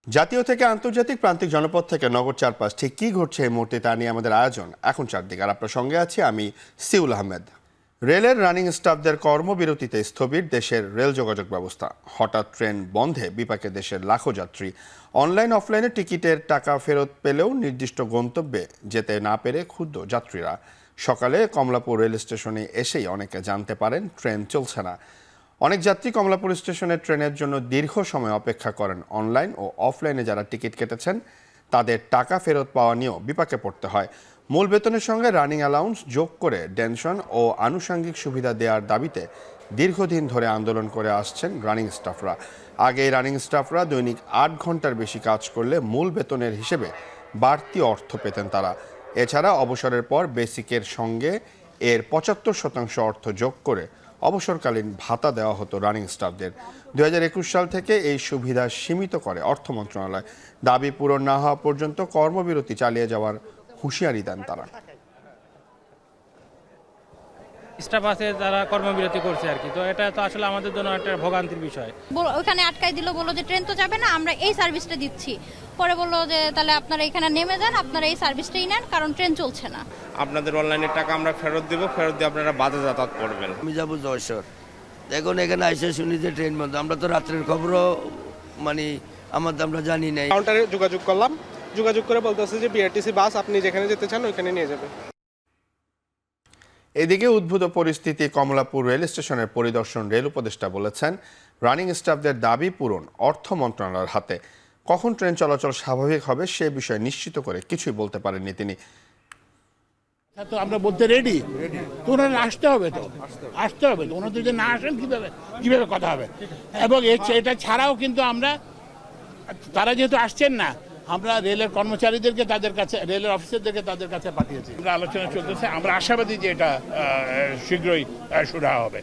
জাতীয় থেকে আন্তর্জাতিক প্রান্তিক জনপদ থেকে নগর চারপাশ ঠিক কি ঘটছে এই মুহূর্তে তা নিয়ে আমাদের আয়োজন এখন চারদিকে। আর আপনার সঙ্গে আছি আমি সিউল আহমেদ। রেলের রানিং স্টাফদের কর্মবিরতিতে স্থবির দেশের রেল যোগাযোগ ব্যবস্থা। হঠাৎ ট্রেন বন্ধে বিপাকে দেশের লাখো যাত্রী। অনলাইন অফলাইনে টিকিটের টাকা ফেরত পেলেও নির্দিষ্ট গন্তব্যে যেতে না পেরে ক্ষুব্ধ যাত্রীরা। সকালে কমলাপুর রেল স্টেশনে এসেই অনেকে জানতে পারেন ট্রেন চলছে না। অনেক যাত্রী কমলাপুর স্টেশনে ট্রেনের জন্য দীর্ঘ সময় অপেক্ষা করেন। অনলাইন ও অফলাইনে যারা টিকিট কেটেছেন তাদের টাকা ফেরত পাওয়া নিয়েও বিপাকে পড়তে হয়। মূল বেতনের সঙ্গে রানিং অ্যালাউন্স যোগ করে পেনশন ও আনুষঙ্গিক সুবিধা দেওয়ার দাবিতে দীর্ঘদিন ধরে আন্দোলন করে আসছেন রানিং স্টাফরা। আগে এই রানিং স্টাফরা দৈনিক ৮ ঘন্টার বেশি কাজ করলে মূল বেতনের হিসেবে বাড়তি অর্থ পেতেন তারা। এছাড়া অবসরের পর বেসিকের সঙ্গে এর ৭৫% অর্থ যোগ করে অবসরকালীন ভাতা দেওয়া হতো রানিং স্টাফদের। ২০২১ সাল থেকে এই সুবিধা সীমিত করে অর্থ মন্ত্রণালয়। দাবি পূরণ না হওয়া পর্যন্ত কর্মবিরতি চালিয়ে যাওয়ার হুঁশিয়ারি দেন তারা। স্টাফ আছে তারা কর্মবিরতি করছে আর কি, তো এটা তো আসলে আমাদের জন্য একটা ভোগান্তির বিষয়। ওখানে আটকাই দিল, বললো যে ট্রেন তো যাবে না, আমরা এই সার্ভিসটা দিচ্ছি। পরে বললো যে তাহলে আপনারা এখানে নেমে যান, আপনারা এই সার্ভিসটাই নেন, কারণ ট্রেন চলছে না। আপনাদের অনলাইনের টাকা আমরা ফেরত দেবো, ফেরত দিয়ে আপনারা বাসে যাতায়াত করবেন। আমি যাবো যশোর, দেখুন এখানে এসে শুনি যে ট্রেন বন্ধ। আমরা তো রাত্রের খবরও আমরা জানি নাই। কাউন্টারে যোগাযোগ করলাম, যোগাযোগ করে বলতেছে যে বিআরটিসি বাস আপনি যেখানে যেতে চান ওইখানে নিয়ে যাবে। এদিকে উদ্ভূত পরিস্থিতি কমলাপুর রেল স্টেশনের পরিদর্শন রেল উপদেষ্টা বলেছেন রানিং স্টাফদের দাবি পূরণ অর্থ মন্ত্রণালয়ের হাতে। কখন ট্রেন চলাচল স্বাভাবিক হবে সে বিষয়ে নিশ্চিত করে কিছুই বলতে পারেননি তিনি। তো আমরা বলতে রেডি, তো ওনারা আসতে হবে, তো ওনারা যদি না আসেন কিভাবে কথা হবে। এবং এটা ছাড়াও কিন্তু আমরা, তারা যেহেতু আসছেন না, আমরা রেলের কর্মচারীদেরকে তাদের কাছে, রেলের অফিসারদেরকে তাদের কাছে পাঠিয়েছি। আমরা আলোচনা চলতেছে, আমরা আশাবাদী যে এটা শীঘ্রই শুরু হবে।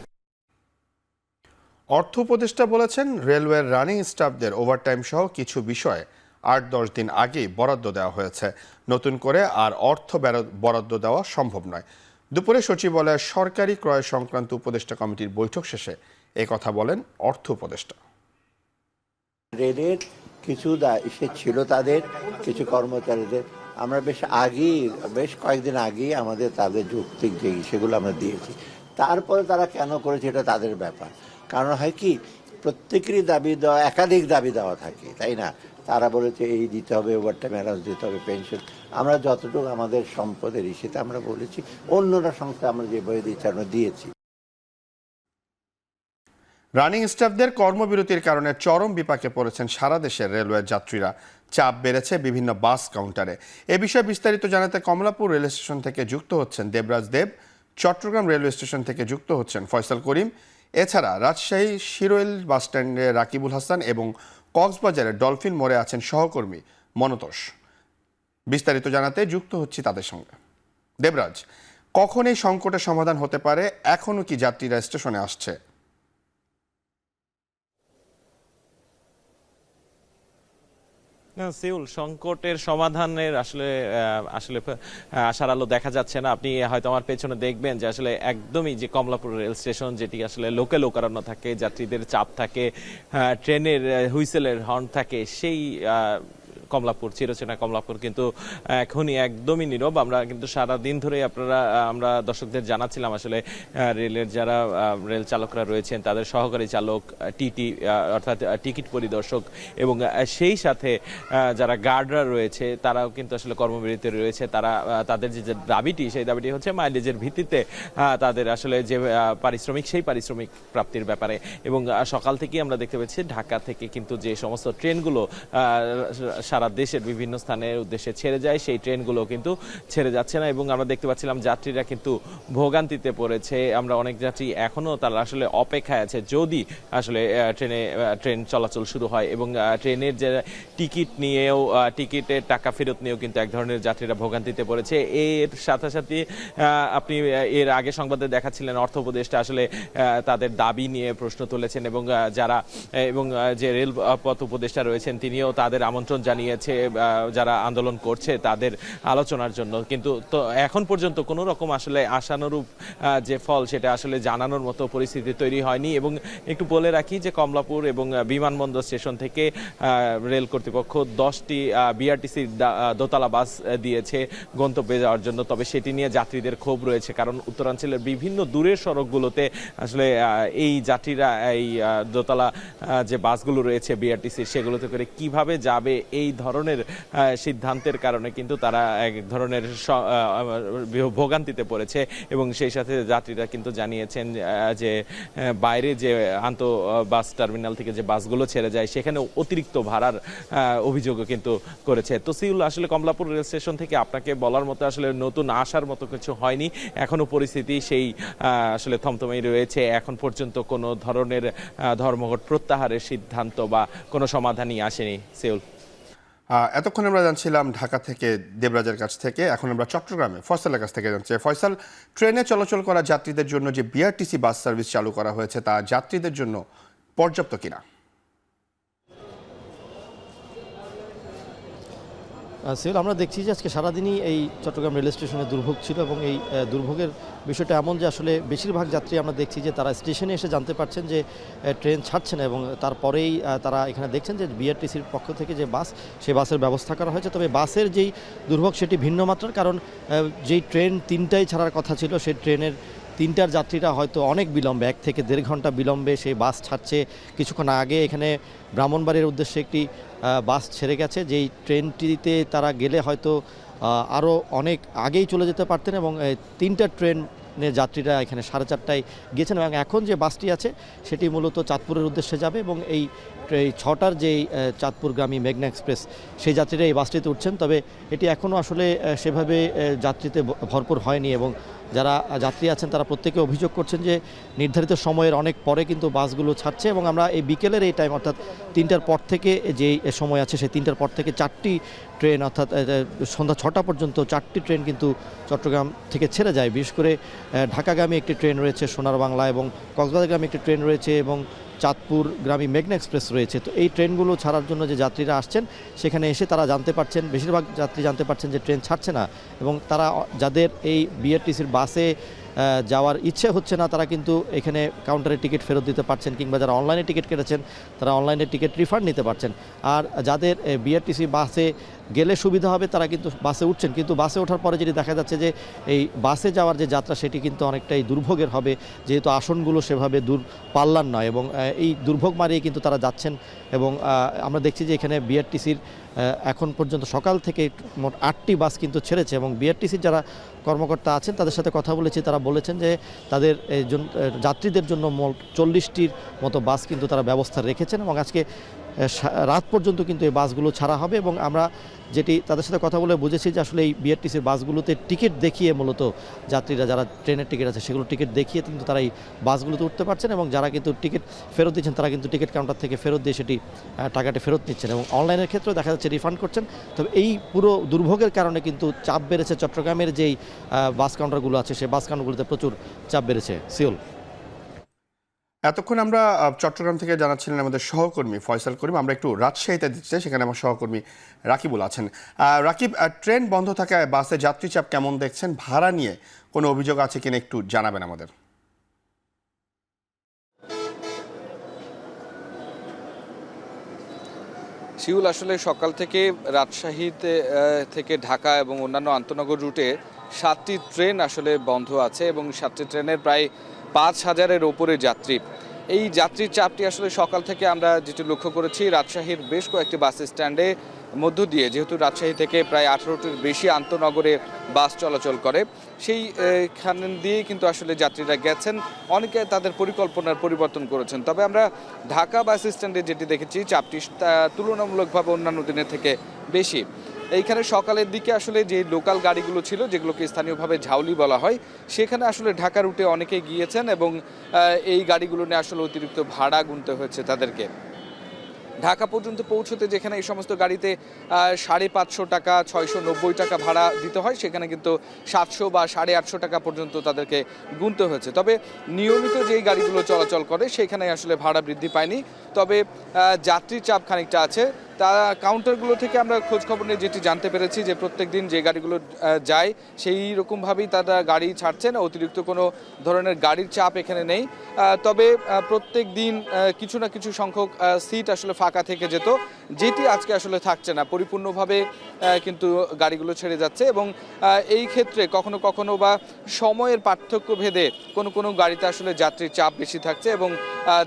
অর্থ উপদেষ্টা বলেছেন রেলওয়ের রানিং স্টাফদের ওভারটাইম সহ কিছু বিষয়ে ৮-১০ দিন আগেই বরাদ্দ দেওয়া হয়েছে। নতুন করে আর অর্থ বরাদ্দ দেওয়া সম্ভব নয়। দুপুরে সচিবালয়ের সরকারি ক্রয় সংক্রান্ত উপদেষ্টা কমিটির বৈঠক শেষে কথা বলেন অর্থ উপদেষ্টা। রেলের কিছু ইসে ছিল, তাদের কিছু কর্মচারীদের আমরা বেশ কয়েকদিন আগেই আমাদের তাদের যৌক্তিক যে সেগুলো আমরা দিয়েছি। তারপরে তারা কেন করেছে এটা তাদের ব্যাপার। কারণ হয় কি, প্রত্যেকেরই দাবি দেওয়া, একাধিক দাবি দেওয়া থাকে, তাই না? তারা বলেছে এই দিতে হবে, ওভারটাইম অ্যালাউন্স দিতে হবে, পেনশন। আমরা যতটুকু আমাদের সম্পদের ইসেতে আমরা বলেছি, অন্যরা সংস্থা আমরা যেভাবে দিচ্ছি আমরা দিয়েছি। রানিং স্টাফদের কর্মবিরতির কারণে চরম বিপাকে পড়েছেন সারা দেশের রেলওয়ে যাত্রীরা। চাপ বেড়েছে বিভিন্ন বাস কাউন্টারে। এ বিষয়ে বিস্তারিত জানাতে কমলাপুর রেল স্টেশন থেকে যুক্ত হচ্ছেন দেবরাজ দেব, চট্টগ্রাম রেলওয়ে স্টেশন থেকে যুক্ত হচ্ছেন ফয়সাল করিম, এছাড়া রাজশাহী শিরোইল বাসস্ট্যান্ডে রাকিবুল হাসান এবং কক্সবাজারের ডলফিন মোড়ে আছেন সহকর্মী মনতোষ। বিস্তারিত জানাতে যুক্ত হচ্ছি তাদের সঙ্গে। দেবরাজ, কখন এই সংকটের সমাধান হতে পারে? এখনও কি যাত্রীরা স্টেশনে আসছে? সিউল, সংকটের সমাধানের আসলে আশার আলো দেখা যাচ্ছে না। আপনি হয়তো আমার পেছনে দেখবেন যে আসলে একদমই যে কমলাপুর রেল স্টেশন, যেটি আসলে লোকে লোকারণ্য থাকে, যাত্রীদের চাপ থাকে, ট্রেনের হুইসেলের হর্ন থাকে, সেই কমলাপুর, চিরচেনা কমলাপুর কিন্তু এখনই একদমই নীরব। আমরা কিন্তু সারাদিন ধরে আমরা দর্শকদের জানাচ্ছিলাম আসলে রেলের যারা রেল চালকরা রয়েছেন, তাদের সহকারী চালক, টিটি অর্থাৎ টিকিট পরিদর্শক, এবং সেই সাথে যারা গার্ডরা রয়েছে তারাও কিন্তু আসলে কর্মবিরতি রয়েছে। তাদের যে দাবিটি, সেই দাবিটি হচ্ছে মাইলেজের ভিত্তিতে তাদের আসলে যে পারিশ্রমিক, সেই পারিশ্রমিক প্রাপ্তির ব্যাপারে। এবং সকাল থেকেই আমরা দেখতে পাচ্ছি ঢাকা থেকে কিন্তু যে সমস্ত ট্রেনগুলো সারা দেশের বিভিন্ন স্থানের উদ্দেশ্যে ছেড়ে যায়, সেই ট্রেনগুলো কিন্তু ছেড়ে যাচ্ছে না। এবং আমরা দেখতে পাচ্ছিলাম যাত্রীরা কিন্তু ভোগান্তিতে পড়েছে। আমরা অনেক যাত্রী এখনও তারা আসলে অপেক্ষায় আছে যদি আসলে ট্রেন চলাচল শুরু হয়। এবং ট্রেনের যে টিকিট নিয়েও, টিকিটের টাকা ফেরত নিয়েও কিন্তু এক ধরনের যাত্রীরা ভোগান্তিতে পড়েছে। এর সাথে সাথে আপনি এর আগে সংবাদে দেখাচ্ছিলেন অর্থ উপদেষ্টা আসলে তাদের দাবি নিয়ে প্রশ্ন তুলেছেন, এবং যে রেলপথ উপদেষ্টা রয়েছেন তিনিও তাদের আমন্ত্রণ জানিয়ে জানিয়েছে যারা আন্দোলন করছে তাদের আলোচনার জন্য, কিন্তু তো এখন পর্যন্ত কোনো রকম আসলে আশানুরূপ যে ফল সেটা আসলে জানানোর মতো পরিস্থিতি তৈরি হয়নি। এবং একটু বলে রাখি যে কমলাপুর এবং বিমানবন্দর স্টেশন থেকে রেল কর্তৃপক্ষ 10টি বিআরটিসির দোতলা বাস দিয়েছে গন্তব্যে যাওয়ার জন্য, তবে সেটি নিয়ে যাত্রীদের ক্ষোভ রয়েছে, কারণ উত্তরাঞ্চলের বিভিন্ন দূরের সড়কগুলোতে আসলে এই যাত্রীরা এই দোতলা যে বাসগুলো রয়েছে বিআরটিসির সেগুলোতে করে কিভাবে যাবে, এই ধরনের সিদ্ধান্তের কারণে কিন্তু তারা এক ধরনের ভোগান্তিতে পড়েছে। এবং সেই সাথে যাত্রীরা কিন্তু জানিয়েছেন যে বাইরে যে বাস টার্মিনাল থেকে যে বাসগুলো ছেড়ে যায় সেখানে অতিরিক্ত ভাড়ার অভিযোগও কিন্তু করেছে। তো সিউল, আসলে কমলাপুর রেল স্টেশন থেকে আপনাকে বলার মতো আসলে নতুন আসার মতো কিছু হয়নি, এখনো পরিস্থিতি সেই আসলে থমথমেই রয়েছে। এখন পর্যন্ত কোনো ধরনের ধর্মঘট প্রত্যাহারের সিদ্ধান্ত বা কোনো সমাধানই আসেনি। সিউল, এতক্ষণ আমরা জানছিলাম ঢাকা থেকে দেবরাজের কাছ থেকে, এখন আমরা চট্টগ্রামে ফয়সালের কাছ থেকে জানছি। ফয়সাল, ট্রেনে চলাচল করা যাত্রীদের জন্য যে বিআরটিসি বাস সার্ভিস চালু করা হয়েছে তা যাত্রীদের জন্য পর্যাপ্ত কিনা? সিভিল, আমরা দেখছি যে আজকে সারাদিনই এই চট্টগ্রাম রেল স্টেশনে দুর্ভোগ ছিল এবং এই দুর্ভোগের বিষয়টা এমন যে আসলে বেশিরভাগ যাত্রী আমরা দেখছি যে তারা স্টেশনে এসে জানতে পারছেন যে ট্রেন ছাড়ছে না এবং তারপরেই তারা এখানে দেখছেন যে বিআরটিসির পক্ষ থেকে যে বাস, সেই বাসের ব্যবস্থা করা হয়েছে। তবে বাসের যেই দুর্ভোগ সেটি ভিন্ন মাত্রার, কারণ যেই ট্রেন 3টায় ছাড়ার কথা ছিল সেই ট্রেনের 3টার যাত্রীরা হয়তো অনেক বিলম্বে 1 থেকে 1.5 ঘন্টা বিলম্বে সেই বাস ছাড়ছে। কিছুক্ষণ আগে এখানে ব্রাহ্মণবাড়ির উদ্দেশ্যে একটি বাস ছেড়ে গেছে, যেই ট্রেনটিতে তারা গেলে হয়তো আরও অনেক আগেই চলে যেতে পারতেন এবং 3টা ট্রেনের যাত্রীরা এখানে 4:30টায় গিয়েছেন এবং এখন যে বাসটি আছে সেটি মূলত চাঁদপুরের উদ্দেশ্যে যাবে এবং এই 6টার যেই চাঁদপুরগামী মেঘনা এক্সপ্রেস সেই যাত্রীরা এই বাসটিতে উঠছেন। তবে এটি এখনও আসলে সেভাবে যাত্রীতে ভরপুর হয়নি এবং যারা যাত্রী আছেন তারা প্রত্যেকে অভিযোগ করছেন যে নির্ধারিত সময়ের অনেক পরে কিন্তু বাসগুলো ছাড়ছে এবং আমরা এই বিকেলের এই টাইম অর্থাৎ 3টার পর থেকে যেই সময় আছে সেই 3টার পর থেকে 4টি ট্রেন অর্থাৎ সন্ধ্যা 6টা পর্যন্ত 4টি ট্রেন কিন্তু চট্টগ্রাম থেকে ছেড়ে যায়। বিশেষ করে ঢাকাগামী একটি ট্রেন রয়েছে সোনার বাংলা এবং কক্সবাজারগামী একটি ট্রেন রয়েছে এবং চাঁদপুরগামী মেঘনা এক্সপ্রেস রয়েছে। তো এই ট্রেনগুলো ছাড়ার জন্য যে যাত্রীরা আসছেন সেখানে এসে তারা জানতে পারছেন, বেশিরভাগ যাত্রী জানতে পারছেন যে ট্রেন ছাড়ছে না এবং তারা যাদের এই বিআরটিসির বাসে যাওয়ার ইচ্ছে হচ্ছে না তারা কিন্তু এখানে কাউন্টারে টিকিট ফেরত দিতে পারছেন, কিংবা যারা অনলাইনে টিকিট কেটেছেন তারা অনলাইনে টিকিট রিফান্ড নিতে পারছেন। আর যাদের বিআরটিসি বাসে গেলে সুবিধা হবে তারা কিন্তু বাসে উঠছেন, কিন্তু বাসে ওঠার পরে যেটি দেখা যাচ্ছে যে এই বাসে যাওয়ার যে যাত্রা সেটি কিন্তু অনেকটাই দুর্ভোগের হবে, যেহেতু আসনগুলো সেভাবে দূর পাল্লার নয় এবং এই দুর্ভোগ মারিয়ে কিন্তু তারা যাচ্ছেন। এবং আমরা দেখছি যে এখানে বিআরটিসির এখন পর্যন্ত সকাল থেকে মোট 8টি বাস কিন্তু ছেড়েছে এবং বিআরটিসির যারা কর্মকর্তা আছেন তাদের সাথে কথা বলেছি, তারা বলেছেন যে তাদের যাত্রীদের জন্য মোট 40টির মতো বাস কিন্তু তারা ব্যবস্থা রেখেছেন এবং আজকে রাত পর্যন্ত কিন্তু এই বাসগুলো ছাড়া হবে। এবং আমরা যেটি তাদের সাথে কথা বলে বুঝেছি যে আসলে এই বিআরটিসির বাসগুলোতে টিকিট দেখিয়ে মূলত যাত্রীরা যারা ট্রেনের টিকিট আছে সেগুলো টিকিট দেখিয়ে কিন্তু তারা এই বাসগুলোতে উঠতে পারছেন এবং যারা কিন্তু টিকিট ফেরত দিচ্ছেন তারা কিন্তু টিকিট কাউন্টার থেকে ফেরত দিয়ে সেটি টাকাটি ফেরত নিচ্ছেন এবং অনলাইনের ক্ষেত্রেও দেখা যাচ্ছে রিফান্ড করছেন। তবে এই পুরো দুর্ভোগের কারণে কিন্তু চাপ বেড়েছে, চট্টগ্রামের যেই বাস কাউন্টারগুলো আছে সেই বাস কাউন্টারগুলোতে প্রচুর চাপ বেড়েছে। সিউল, এতক্ষণ আমরা চট্টগ্রাম থেকে জানাচ্ছিলেন আমাদের সহকর্মী ফয়সাল করিম। আমরা একটু রাজশাহীতে দিচ্ছি, সেখানে আমার সহকর্মী রাকিবুল আছেন। রাকিব, ট্রেন বন্ধ থাকায় বাসে যাত্রী চাপ কেমন দেখছেন? ভাড়া নিয়ে কোনো অভিযোগ আছে কিনা একটু জানাবেন আমাদের। শিউল, আসলে সকাল থেকে রাজশাহীতে থেকে ঢাকা এবং অন্যান্য আন্তনগর রুটে 7টি ট্রেন আসলে বন্ধ আছে এবং 7টি ট্রেনের প্রায় 5,000-এর ওপরে যাত্রী। এই যাত্রীর চাপটি আসলে সকাল থেকে আমরা যেটি লক্ষ্য করেছি রাজশাহীর বেশ কয়েকটি বাস স্ট্যান্ডে মধ্য দিয়ে, যেহেতু রাজশাহী থেকে প্রায় 18টির বেশি আন্তনগরে বাস চলাচল করে, সেইখান দিয়েই কিন্তু আসলে যাত্রীরা গেছেন, অনেকে তাদের পরিকল্পনার পরিবর্তন করেছেন। তবে আমরা ঢাকা বাস স্ট্যান্ডে যেটি দেখেছি চাপটি তুলনামূলকভাবে অন্যান্য দিনের থেকে বেশি। এইখানে সকালের দিকে আসলে যে লোকাল গাড়িগুলো ছিল, যেগুলোকে স্থানীয়ভাবে ঝাউলি বলা হয়, সেখানে আসলে ঢাকা রুটে অনেকে গিয়েছেন এবং এই গাড়িগুলো নিয়ে আসলে অতিরিক্ত ভাড়া গুনতে হয়েছে তাদেরকে। ঢাকা পর্যন্ত পৌঁছতে যেখানে এই সমস্ত গাড়িতে 550 টাকা 690 টাকা ভাড়া দিতে হয়, সেখানে কিন্তু 700 বা 850 টাকা পর্যন্ত তাদেরকে গুনতে হয়েছে। তবে নিয়মিত যেই গাড়িগুলো চলাচল করে সেখানে আসলে ভাড়া বৃদ্ধি পায়নি, তবে যাত্রীর চাপ খানিকটা আছে। তা কাউন্টারগুলো থেকে আমরা খোঁজ খবর নিয়ে যেটি জানতে পেরেছি যে প্রত্যেক দিন যে গাড়িগুলো যায় সেই রকমভাবেই তারা গাড়ি ছাড়ছেন, অতিরিক্ত কোনো ধরনের গাড়ির চাপ এখানে নেই। তবে প্রত্যেক দিন কিছু না কিছু সংখ্যক সিট আসলে ফাঁকা থেকে যেত, যেটি আজকে আসলে থাকছে না, পরিপূর্ণভাবে কিন্তু গাড়িগুলো ছেড়ে যাচ্ছে। এবং এই ক্ষেত্রে কখনো কখনো বা সময়ের পার্থক্য ভেদে কোনো কোনো গাড়িতে আসলে যাত্রীর চাপ বেশি থাকছে এবং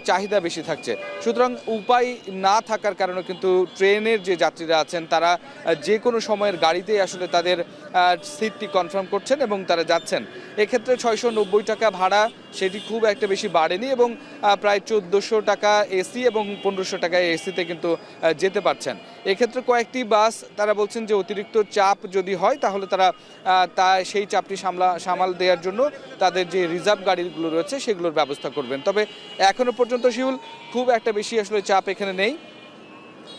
চাহিদা বেশি থাকছে। সুতরাং উপায় না থাকার কারণে কিন্তু ট্রেনের যে যাত্রীরা আছেন তারা যে কোনো সময়ের গাড়িতেই আসলে তাদের সিটটি কনফার্ম করছেন এবং তারা যাচ্ছেন। এক্ষেত্রে 690 টাকা ভাড়া সেটি খুব একটা বেশি বাড়েনি এবং প্রায় 1400 টাকা এসি এবং 1500 টাকা এসিতে কিন্তু যেতে পারছেন। এক্ষেত্রে কয়েকটি বাস তারা বলছেন যে অতিরিক্ত চাপ যদি হয় তাহলে তারা সেই চাপটি সামাল দেওয়ার জন্য তাদের যে রিজার্ভ গাড়িগুলো রয়েছে সেগুলোর ব্যবস্থা করবেন। তবে এখনো পর্যন্ত শিউল খুব একটা বেশি আসলে চাপ এখানে নেই।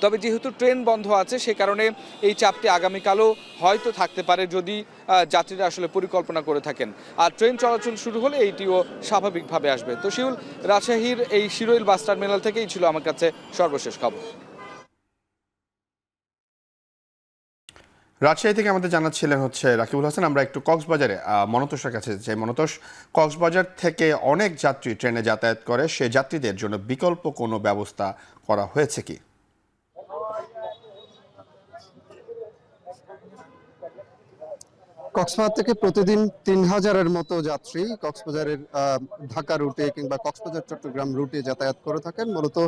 তবে যেহেতু ট্রেন বন্ধ আছে সে কারণে এই চাপটি আগামীকালও হয়তো থাকতে পারে যদি যাত্রীরা আসলে পরিকল্পনা করে থাকেন। আর ট্রেন চলাচল শুরু হলে এইটিও স্বাভাবিকভাবে আসবে। তো শিউল, রাজশাহীর এই শিরোইল বাস টার্মিনাল থেকেই ছিল আমার কাছে সর্বশেষ খবর। রাজশাহী থেকে আমাদের জানাচ্ছিলেন হচ্ছে রাকিবুল হাসান। আমরা একটু কক্সবাজারে মনতোষের কাছে যাই। মনতোষ, কক্সবাজার থেকে অনেক যাত্রী ট্রেনে যাতায়াত করে, সে যাত্রীদের জন্য বিকল্প কোনো ব্যবস্থা করা হয়েছে কি? কক্সবাজার থেকে প্রতিদিন 3000-এর মতো যাত্রী কক্সবাজারের ঢাকা রুটে কিংবা কক্সবাজার চট্টগ্রাম রুটে যাতায়াত করে থাকেন। মূলত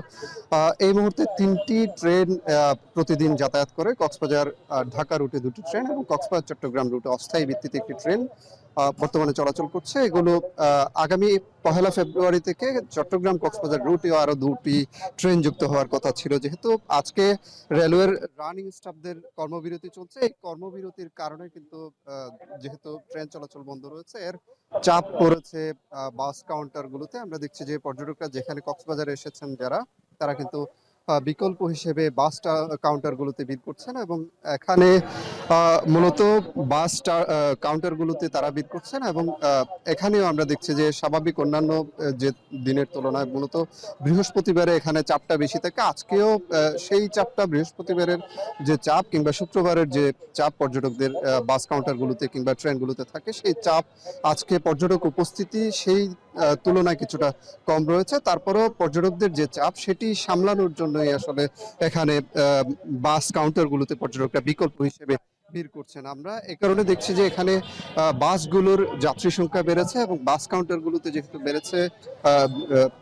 এই মুহূর্তে 3টি ট্রেন প্রতিদিন যাতায়াত করে। কক্সবাজার ঢাকা রুটে 2টি ট্রেন এবং কক্সবাজার চট্টগ্রাম রুটে অস্থায়ী ভিত্তিতে একটি ট্রেন বর্তমানে চলাচল করছে। এগুলো আগামী 1 ফেব্রুয়ারি থেকে চট্টগ্রাম কক্সবাজার রুটেও আরো 2টি ট্রেন যুক্ত হওয়ার কথা ছিল। যেহেতু আজকে রেলওয়ের রানিং স্টাফদের কর্মবিরতি চলছে, এই কর্মবিরতির কারণে কিন্তু যেহেতু ট্রেন চলাচল বন্ধ রয়েছে, এর চাপ পড়েছে বাস কাউন্টারগুলোতে। আমরা দেখছি যে পর্যটকরা যেখানে কক্সবাজারে এসেছেন যারা, তারা কিন্তু বিকল্প হিসেবে বাস কাউন্টারগুলোতে ভিড় করছেন এবং এখানে মূলত বাস কাউন্টারগুলোতে তারা ভিড় করছেন এবং এখানেও আমরা দেখছি যে স্বাভাবিক অন্যান্য যে দিনের তুলনায় মূলত বৃহস্পতিবারে এখানে চাপটা বেশি থাকে। আজকেও সেই চাপটা, বৃহস্পতিবারের যে চাপ কিংবা শুক্রবারের যে চাপ পর্যটকদের বাস কাউন্টারগুলোতে কিংবা ট্রেনগুলোতে থাকে, সেই চাপ আজকে পর্যটক উপস্থিতি সেই তুলনায় কিছুটা কম রয়েছে। তারপরেও পর্যটকদের যে চাপ সেটি সামলানোর জন্যই আসলে এখানে বাস কাউন্টারগুলোতে পর্যটকরা বিকল্প হিসেবে ভিড় করছেন। আমরা এ কারণে দেখছি যে এখানে বাসগুলোর যাত্রী সংখ্যা বেড়েছে এবং বাস কাউন্টারগুলোতে যেহেতু বেড়েছে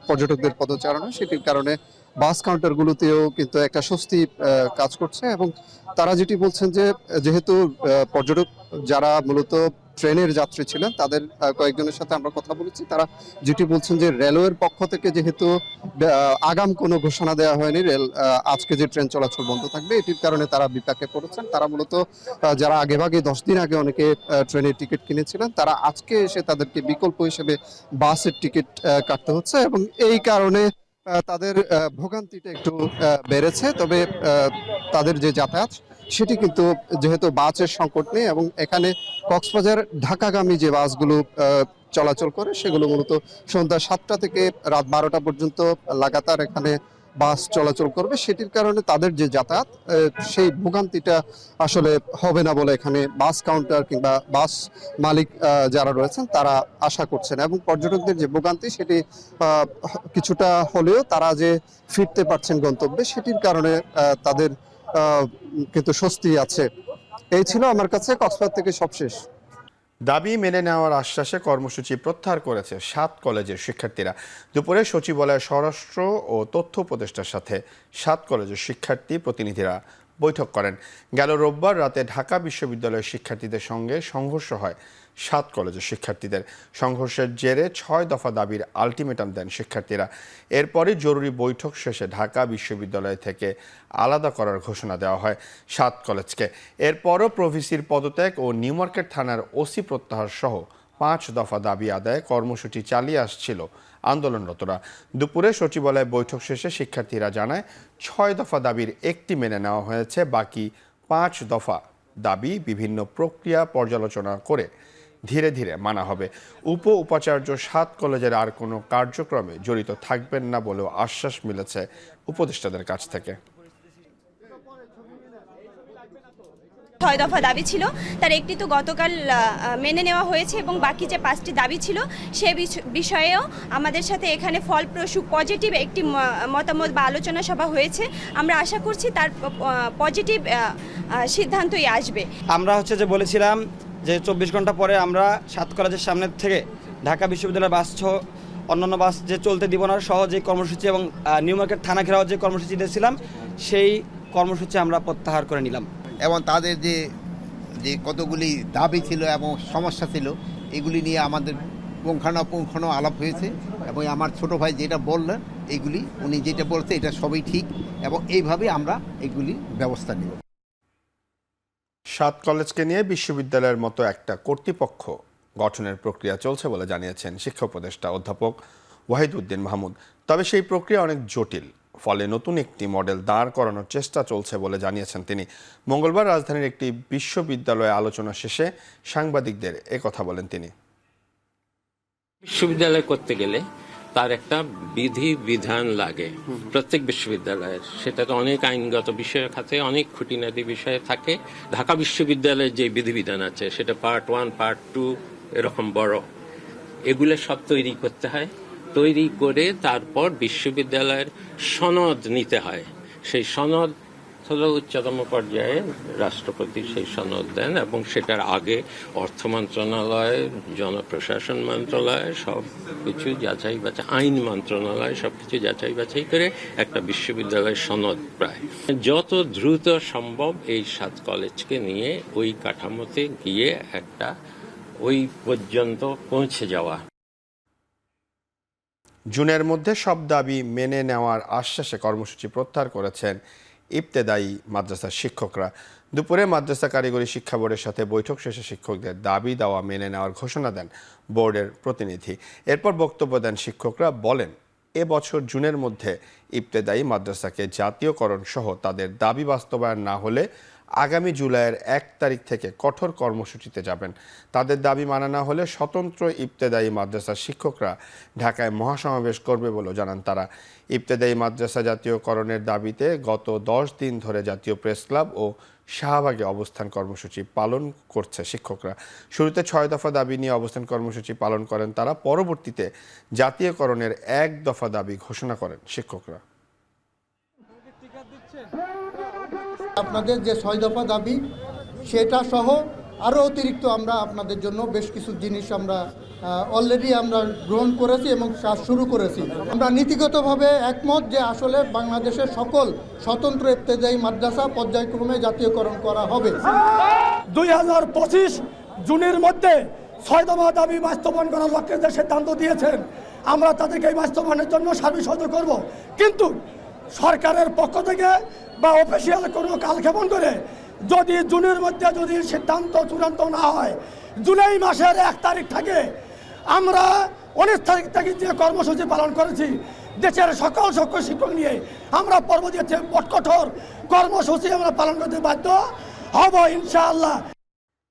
পর্যটকদের পদচারণা, সেটির কারণে বাস কাউন্টারগুলোতেও কিন্তু একটা স্বস্তি কাজ করছে। এবং তারা যেটি বলছেন যে যেহেতু পর্যটক যারা মূলত ট্রেনের যাত্রী ছিলেন তাদের কয়েকজনের সাথে আমরা কথা বলেছি, তারা যেটি বলছেন যে রেলওয়ের পক্ষ থেকে যেহেতু আগাম কোনো ঘোষণা দেওয়া হয়নি রেল আজকে যে ট্রেন চলাচল বন্ধ থাকবে, এটির কারণে তারা বিপাকে পড়েছেন। তারা মূলত যারা আগেভাগে 10 দিন আগে অনেকে ট্রেনের টিকিট কিনেছিলেন, তারা আজকে এসে তাদেরকে বিকল্প হিসেবে বাসের টিকিট কাটতে হচ্ছে এবং এই কারণে তাদের ভোগান্তিটা একটু বেড়েছে। তবে তাদের যে যাতায়াত সেটি কিন্তু যেহেতু বাসের সংকট নেই এবং এখানে কক্সবাজার ঢাকাগামী যে বাসগুলো চলাচল করে সেগুলো মূলত সন্ধ্যা 7টা থেকে রাত 12টা পর্যন্ত লাগাতার এখানে বাস চলাচল করবে, সেটির কারণে তাদের যে যাতায়াত সেই ভোগান্তিটা আসলে হবে না বলে এখানে বাস কাউন্টার কিংবা বাস মালিক যারা রয়েছেন তারা আশা করছেন। এবং পর্যটকদের যে ভোগান্তি সেটি কিছুটা হলেও তারা যে ফিরতে পারছেন গন্তব্যে, সেটির কারণে তাদের কিন্তু স্বস্তি আছে। এই ছিল আমার কাছে কক্সবাজার থেকে সবশেষ। দাবি মেনে নেওয়ার আশ্বাসে কর্মসূচি প্রত্যাহার করেছে 7 কলেজের শিক্ষার্থীরা। দুপুরে সচিবালয়ের স্বরাষ্ট্র ও তথ্য উপদেষ্টার সাথে 7 কলেজের শিক্ষার্থী প্রতিনিধিরা বৈঠক করেন। গেল রোববার রাতে ঢাকা বিশ্ববিদ্যালয়ের শিক্ষার্থীদের সঙ্গে সংঘর্ষ হয় 7 কলেজের শিক্ষার্থীদের। সংঘর্ষের জেরে 6 দফা দাবির আলটিমেটাম দেন শিক্ষার্থীরা। এরপরই জরুরি বৈঠক শেষে ঢাকা বিশ্ববিদ্যালয় থেকে আলাদা করার ঘোষণা দেওয়া হয় 7 কলেজকে। এরপরও প্রভিসির পদত্যাগ ও নিউমার্কেট থানার ওসি প্রত্যাহার সহ 5 দফা দাবি আদায়ে কর্মসূচি চালিয়ে আসছিল আন্দোলনরতরা। দুপুরে সচিবালয়ে বৈঠক শেষে শিক্ষার্থীরা জানায় 6 দফা দাবির একটি মেনে নেওয়া হয়েছে, বাকি 5 দফা দাবি বিভিন্ন প্রক্রিয়া পর্যালোচনা করে ধীরে ধীরে মানা হবে। উপাচার্য 7 কলেজের আর কোনো কার্যক্রমে জড়িত থাকবেন না বলেও আশ্বাস মিলেছে উপদেষ্টাদের কাছ থেকে। ছয় দফা দাবি ছিল, তার একটি তো গতকাল মেনে নেওয়া হয়েছে এবং বাকি যে 5টি দাবি ছিল সে বিষয়েও আমাদের সাথে এখানে ফলপ্রসূ পজিটিভ একটি মতামত বা আলোচনা সভা হয়েছে। আমরা আশা করছি তার পজিটিভ সিদ্ধান্তই আসবে। আমরা যে বলেছিলাম যে 24 ঘন্টা পরে আমরা 7 কলেজের সামনে থেকে ঢাকা বিশ্ববিদ্যালয়ের বাস সহ অন্যান্য বাস যে চলতে দিব না সহ যে কর্মসূচি এবং নিউ মার্কেট থানা ঘেরাও যে কর্মসূচি দিয়েছিলাম সেই কর্মসূচি আমরা প্রত্যাহার করে নিলাম। এবং তাদের যে কতগুলি দাবি ছিল এবং সমস্যা ছিল এগুলি নিয়ে আমাদের পুঙ্খানুপুঙ্খান আলাপ হয়েছে এবং আমার ছোট ভাই যেটা বললেন এগুলি উনি যেটা বলছে এটা সবই ঠিক এবং এইভাবে আমরা এগুলি ব্যবস্থা নেব। 7 কলেজকে নিয়ে বিশ্ববিদ্যালয়ের মতো একটা কর্তৃপক্ষ গঠনের প্রক্রিয়া চলছে বলে জানিয়েছেন শিক্ষা উপদেষ্টা অধ্যাপক ওয়াহিদ উদ্দিন মাহমুদ। তবে সেই প্রক্রিয়া অনেক জটিল, ফলে নতুন একটি মডেল দাঁড় করানোর চেষ্টা চলছে বলে জানিয়েছেন তিনি। মঙ্গলবার রাজধানীর একটি বিশ্ববিদ্যালয়ে আলোচনা শেষে সাংবাদিকদের একথা বলেন তিনি। বিশ্ববিদ্যালয় করতে গেলে তার একটা বিধি বিধান লাগে প্রত্যেক বিশ্ববিদ্যালয়ের, সেটা তো অনেক আইনগত বিষয়ের খাতে অনেক খুঁটিনাটি বিষয় থাকে। ঢাকা বিশ্ববিদ্যালয়ের যে বিধিবিধান আছে সেটা পার্ট 1 পার্ট 2 এরকম বড়, এগুলো সব তৈরি করতে হয়। তৈরি করে তারপর বিশ্ববিদ্যালয়ের সনদ নিতে হয়। সেই সনদ হলো উচ্চতম পর্যায়ে রাষ্ট্রপতি সেই সনদ দেন এবং সেটার আগে অর্থ মন্ত্রণালয়, জনপ্রশাসন মন্ত্রণালয় সব কিছু যাচাই বাছাই, আইন মন্ত্রণালয় সব কিছু যাচাই বাছাই করে একটা বিশ্ববিদ্যালয়ের সনদ প্রায় যত দ্রুত সম্ভব এই 7 কলেজকে নিয়ে ওই কাঠামোতে গিয়ে একটা ওই পর্যন্ত পৌঁছে যাওয়া। জুনের মধ্যে সব দাবি মেনে নেওয়ার আশ্বাসে কর্মসূচি প্রত্যাহার করেছেন ইবতেদায়ী মাদ্রাসার শিক্ষকরা। দুপুরে মাদ্রাসা কারিগরি শিক্ষা বোর্ডের সাথে বৈঠক শেষে শিক্ষকদের দাবি দাওয়া মেনে নেওয়ার ঘোষণা দেন বোর্ডের প্রতিনিধি। এরপর বক্তব্য দেন শিক্ষকরা, বলেন এবছর জুনের মধ্যে ইবতেদায়ী মাদ্রাসাকে জাতীয়করণ সহ তাদের দাবি বাস্তবায়ন না হলে আগামী জুলাইয়ের 1 তারিখ থেকে কঠোর কর্মসূচিতে যাবেন। তাদের দাবি মানা না হলে স্বতন্ত্র ইবতেদায়ী মাদ্রাসার শিক্ষকরা ঢাকায় মহাসমাবেশ করবে বলে জানান তারা। ইবতেদায়ী মাদ্রাসা জাতীয়করণের দাবিতে গত 10 দিন ধরে জাতীয় প্রেস ক্লাব ও শাহবাগে অবস্থান কর্মসূচি পালন করছে শিক্ষকরা। শুরুতে 6 দফা দাবি নিয়ে অবস্থান কর্মসূচি পালন করেন তারা, পরবর্তীতে জাতীয়করণের 1 দফা দাবি ঘোষণা করেন শিক্ষকরা। আপনাদের যে 6 দফা দাবি সেটা সহ আরও অতিরিক্ত আমরা আপনাদের জন্য বেশ কিছু জিনিস আমরা অলরেডি আমরা গ্রহণ করেছি এবং কাজ শুরু করেছি। আমরা নীতিগতভাবে একমত যে আসলে বাংলাদেশের সকল স্বতন্ত্র ইবতেদায়ী মাদ্রাসা পর্যায়ক্রমে জাতীয়করণ করা হবে। 2025 জুনের মধ্যে 6 দফা দাবি বাস্তবায়ন করার লক্ষ্যে যে সিদ্ধান্ত দিয়েছেন আমরা তাদেরকে এই বাস্তবায়নের জন্য সার্বিক সহযোগিতা করব, কিন্তু সরকারের পক্ষ থেকে বা অফিসিয়াল কোনো কালক্ষেপণ করে যদি জুনের মধ্যে যদি সিদ্ধান্ত চূড়ান্ত না হয়, জুলাই মাসের 1 তারিখ থেকে আমরা 19 তারিখ থেকে যে কর্মসূচি পালন করেছি দেশের সকল শিক্ষক নিয়ে আমরা পরবর্তীতে কঠোর কর্মসূচি আমরা পালন করতে বাধ্য হব ইনশাআল্লাহ।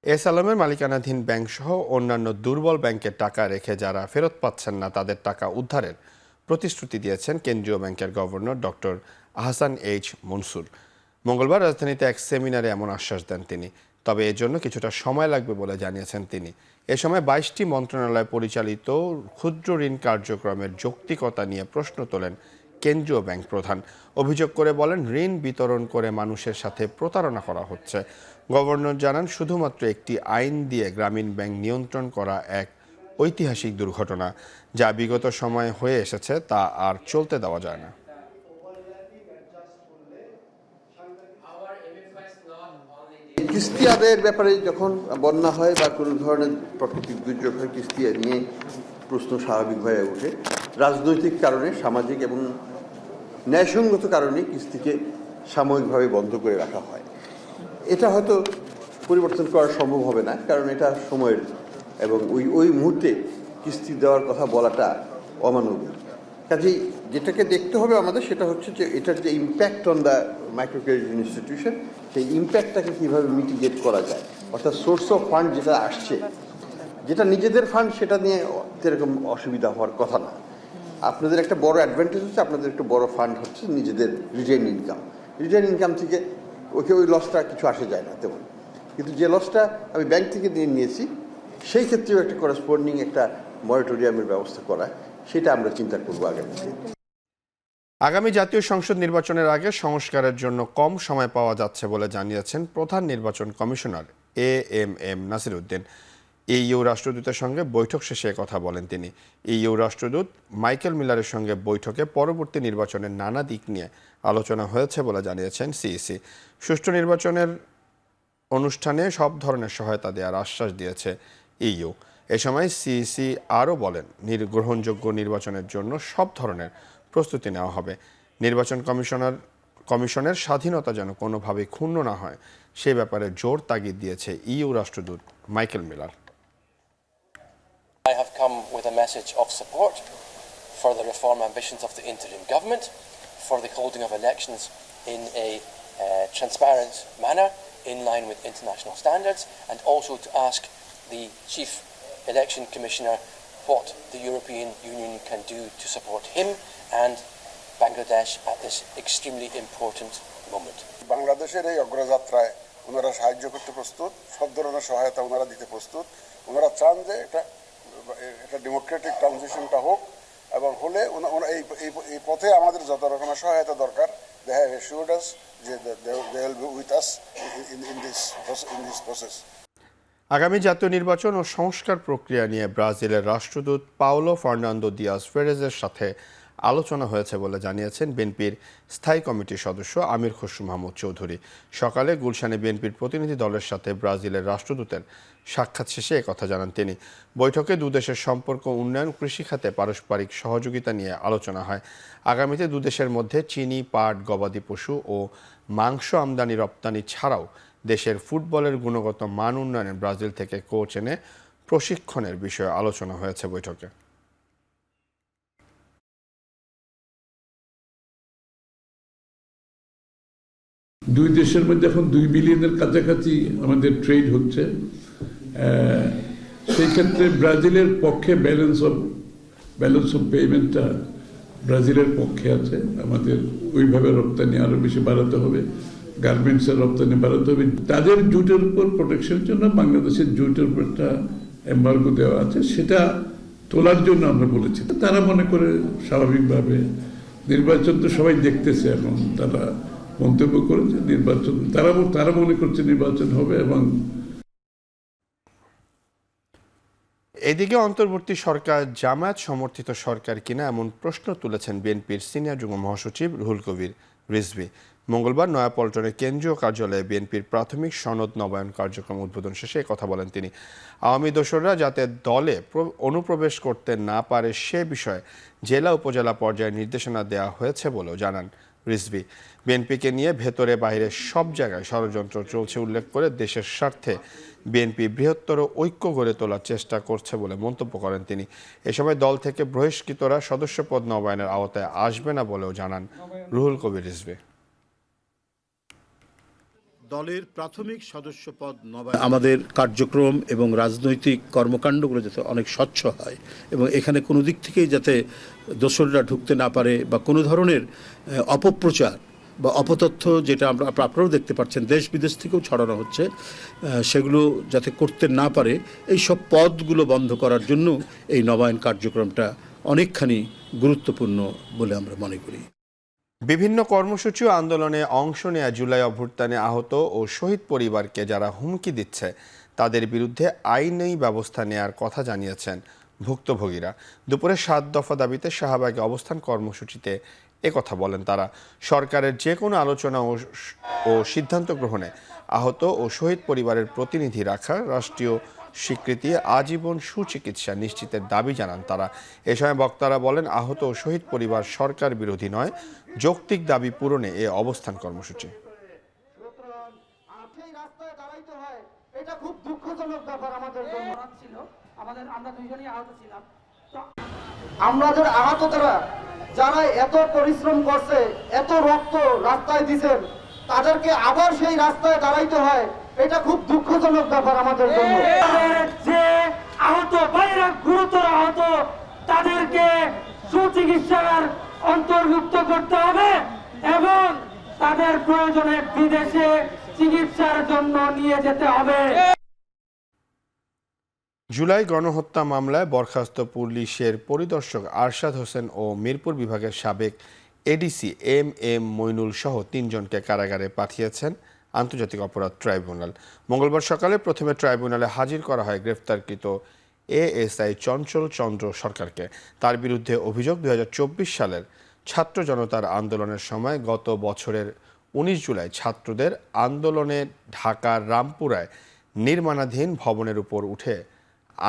এস আলমের মালিকানাধীন ব্যাংক সহ অন্যান্য দুর্বল ব্যাংকের টাকা রেখে যারা ফেরত পাচ্ছেন না তাদের টাকা উদ্ধারের প্রতিশ্রুতি দিয়েছেন কেন্দ্রীয় ব্যাংকের governor doctor Ahsan H Mansur. মঙ্গলবার রাজধানীতে এক সেমিনারে এমন আশ্বাস দেন তিনি। তবে এর জন্য কিছুটা সময় লাগবে বলে জানিয়েছেন তিনি। এ সময় 22টি মন্ত্রণালয় পরিচালিত ক্ষুদ্র ঋণ কার্যক্রমের যৌক্তিকতা নিয়ে প্রশ্ন তোলেন কেন্দ্রীয় ব্যাংক প্রধান। অভিযোগ করে বলেন ঋণ বিতরণ করে মানুষের সাথে প্রতারণা করা হচ্ছে। গভর্নর জানান শুধুমাত্র একটি আইন দিয়ে গ্রামীণ ব্যাংক নিয়ন্ত্রণ করা এক ঐতিহাসিক দুর্ঘটনা, যা বিগত সময়ে হয়ে এসেছে তা আর চলতে দেওয়া যায় না। কিস্তি আদায়ের ব্যাপারে যখন বন্যা হয় বা কোনো ধরনের প্রাকৃতিক দুর্যোগ হয়, কিস্তি নিয়ে প্রশ্ন স্বাভাবিকভাবে ওঠে। রাজনৈতিক কারণে, সামাজিক এবং ন্যায়সঙ্গত কারণে কিস্তিকে সাময়িকভাবে বন্ধ করে রাখা হয়। এটা হয়তো পরিবর্তন করা সম্ভব হবে না, কারণ এটা সময়ের এবং ওই মুহূর্তে কিস্তি দেওয়ার কথা বলাটা অমানবিক। কাজেই যেটাকে দেখতে হবে আমাদের সেটা হচ্ছে যে এটার যে impact on the micro credit institution, সেই ইম্প্যাক্টটাকে কীভাবে মিটিগেট করা যায়। অর্থাৎ সোর্স অফ ফান্ড যেটা আসছে, যেটা নিজেদের ফান্ড, সেটা নিয়ে সেরকম অসুবিধা হওয়ার কথা না। আপনাদের একটা বড় অ্যাডভান্টেজ হচ্ছে আপনাদের একটা বড় ফান্ড হচ্ছে নিজেদের রিটেইন ইনকাম। রিটেইন ইনকাম থেকে ওই লসটা কিছু আসে যায় না তেমন। কিন্তু যে লসটা আমি ব্যাংক থেকে নিয়েছি সেই ক্ষেত্রেও একটা করেসপন্ডিং একটা মনিটরিয়ামের ব্যবস্থা করা, সেটা আমরা চিন্তা করবো আগামীতে। আগামী জাতীয় সংসদ নির্বাচনের আগে সংস্কারের জন্য কম সময় পাওয়া যাচ্ছে বলে জানিয়েছেন প্রধান নির্বাচন কমিশনার এএমএম নাসিরউদ্দিন। ইইউ রাষ্ট্রদূতের সঙ্গে বৈঠক শেষে কথা বলেন তিনি। ইইউ রাষ্ট্রদূত মাইকেল মিলারের সঙ্গে বৈঠকে পরবর্তী নির্বাচনের নানা দিক নিয়ে আলোচনা হয়েছে বলে জানিয়েছেন সিইসি। সুষ্ঠু নির্বাচনের অনুষ্ঠানে সব ধরনের সহায়তা দেওয়ার আশ্বাস দিয়েছে ইইউ। এ সময় সিইসি আরও বলেন, গ্রহণযোগ্য নির্বাচনের জন্য সব ধরনের প্রস্তুতি নেওয়া হবে। নির্বাচন কমিশনের স্বাধীনতা যেন কোনোভাবেই ক্ষুণ্ণ না হয় সে ব্যাপারে জোর তাগিদ দিয়েছে ইইউ রাষ্ট্রদূত Michael Miller. I have come with a message of support for the reform ambitions of the interim government, for the holding of elections in a transparent manner in line with international standards, and also to ask the Chief Election Commissioner what the European Union can do to support him and Bangladesh at this extremely important moment. বাংলাদেশের এই অগ্রযাত্রায় ওনারা সাহায্য করতে প্রস্তুত, সব ধরনের সহায়তা ওনারা দিতে প্রস্তুত। ওনারা চান যে এটা ডেমোক্রেটিক ট্রানজিশনটা হোক, এবং হলে এই পথে আমাদের যত রকমের সহায়তা দরকার, they have assured us যে they will be with us in this process. আগামী জাতীয় নির্বাচন ও সংস্কার প্রক্রিয়া নিয়ে ব্রাজিলের রাষ্ট্রদূত পাওলো ফার্নান্দো দিয়াস ফেরেজের সাথে আলোচনা হয়েছে বলে জানিয়েছেন বিএনপির স্থায়ী কমিটির সদস্য আমির খসরু মাহমুদ চৌধুরী। সকালে গুলশানে বিএনপির প্রতিনিধি দলের সাথে ব্রাজিলের রাষ্ট্রদূতের সাক্ষাৎ শেষে একথা জানান তিনি। বৈঠকে দুদেশের সম্পর্ক উন্নয়ন, কৃষিখাতে পারস্পরিক সহযোগিতা নিয়ে আলোচনা হয়। আগামীতে দুদেশের মধ্যে চিনি, পাট, গবাদি পশু ও মাংস আমদানি রপ্তানি ছাড়াও দেশের ফুটবলের গুণগত মান উন্নয়নে ব্রাজিল থেকে কোচ এনে প্রশিক্ষণের বিষয়ে আলোচনা হয়েছে বৈঠকে। দুই দেশের মধ্যে এখন 2 বিলিয়নের কাছাকাছি আমাদের ট্রেড হচ্ছে। সেই ক্ষেত্রে ব্রাজিলের পক্ষে ব্যালেন্স অফ পেমেন্টটা ব্রাজিলের পক্ষে আছে। আমাদের ওইভাবে রপ্তানি আরও বেশি বাড়াতে হবে, গার্মেন্টসের রপ্তানি বাড়াতে হবে। তাদের জুটের উপর প্রোটেকশনের জন্য বাংলাদেশের জুটের উপর একটা এম্বার্গো দেওয়া আছে, সেটা তোলার জন্য আমরা বলেছি। তারা মনে করে স্বাভাবিকভাবে নির্বাচন তো সবাই দেখতেছে, এবং তারা মন্তব্য করেছে নির্বাচন, তারা মনে করছে নির্বাচন হবে। এবং এদিকে অন্তর্বর্তী সরকার জামায়াত সমর্থিত সরকার কিনা এমন প্রশ্ন তুলেছেন বিএনপির সিনিয়র যুগ্ম মহাসচিব রুহুল কবির রিজভী। মঙ্গলবার নয়াপল্টনে কেন্দ্রীয় কার্যালয়ে বিএনপির প্রাথমিক সনদ নবায়ন কার্যক্রম উদ্বোধন শেষে কথা বলেন তিনি। আওয়ামী দোসররা যাতে দলে অনুপ্রবেশ করতে না পারে সে বিষয়ে জেলা উপজেলা পর্যায়ে নির্দেশনা দেওয়া হয়েছে বলেও জানান রিজভী। বিএনপিকে নিয়ে ভেতরে বাইরে সব জায়গায় ষড়যন্ত্র চলছে উল্লেখ করে দেশের স্বার্থে বিএনপি বৃহত্তর ঐক্য গড়ে তোলার চেষ্টা করছে বলে মন্তব্য করেন তিনি। এ সময় দল থেকে বহিষ্কৃতরা সদস্যপদ নবায়নের আওতায় আসবে না বলেও জানান রুহুল কবির রিজভী। দলের প্রাথমিক সদস্যপদ নবায়ন আমাদের কার্যক্রম এবং রাজনৈতিক কর্মকাণ্ডগুলো যাতে অনেক স্বচ্ছ হয়, এবং এখানে কোনো দিক থেকেই যাতে দোসররা ঢুকতে না পারে বা কোনো ধরনের অপপ্রচার বা অপতথ্য, যেটা আপনারাও দেখতে পাচ্ছেন দেশ বিদেশ থেকেও ছড়ানো হচ্ছে, সেগুলো যাতে করতে না পারে, এই সব পদগুলো বন্ধ করার জন্য এই নবায়ন কার্যক্রমটা অনেকখানি গুরুত্বপূর্ণ বলে আমরা মনে করি। বিভিন্ন কর্মসূচি ও আন্দোলনে অংশ নেয়া জুলাই অভ্যুত্থানে আহত ও শহীদ পরিবারকে যারা হুমকি দিচ্ছে তাদের বিরুদ্ধে আইনি ব্যবস্থা নেয়ার কথা জানিয়েছেন ভুক্তভোগীরা। দুপুরে 7 দফা দাবিতে শাহবাগে অবস্থান কর্মসূচিতে একথা বলেন তারা। সরকারের যে কোনো আলোচনা ও সিদ্ধান্ত গ্রহণে আহত ও শহীদ পরিবারের প্রতিনিধি রাখা, রাষ্ট্রীয় স্বীকৃতি, আজীবন সুচিকিৎসা নিশ্চিতের দাবি জানান তারা। এ সময় বক্তারা বলেন, আহত ও শহীদ পরিবার সরকার বিরোধী নয়, যৌক্তিক দাবি পূরণে এ অবস্থান কর্মসূচি। এটা খুব দুঃখজনক ব্যাপার আমাদের জন্য ছিল। আমরা দুইজনই আহত ছিলাম। আমাদের আহতরা যারা এত পরিশ্রম করছে, এত রক্ত রাস্তায় দিয়েছেন, তাদেরকে আবার সেই রাস্তায় দাঁড়াইতে হয়, এটা খুব দুঃখজনক ব্যাপার আমাদের জন্য। যে আহত ভাইরা গুরুতর আহত, তাদেরকে সুচিকিৎসার অন্তর্ভুক্ত করতে হবে এবং তাদের প্রয়োজনে বিদেশে চিকিৎসার জন্য নিয়ে যেতে হবে। জুলাই গণহত্যা মামলায় বরখাস্ত পুলিশের পরিদর্শক আরশাদ হোসেন ও মিরপুর বিভাগের সাবেক এডিসি এম মইনুল সহ 3 জনকে কারাগারে পাঠিয়েছেন আন্তর্জাতিক অপরাধ ট্রাইব্যুনাল। মঙ্গলবার সকালে প্রথমে ট্রাইব্যুনালে হাজির করা হয় গ্রেফতারকৃত এএসআই চঞ্চল চন্দ্র সরকারকে। তার বিরুদ্ধে অভিযোগ 2024 সালের ছাত্র জনতার আন্দোলনের সময় গত বছরের 19 জুলাই ছাত্রদের আন্দোলনে ঢাকার রামপুরায় নির্মাণাধীন ভবনের উপর উঠে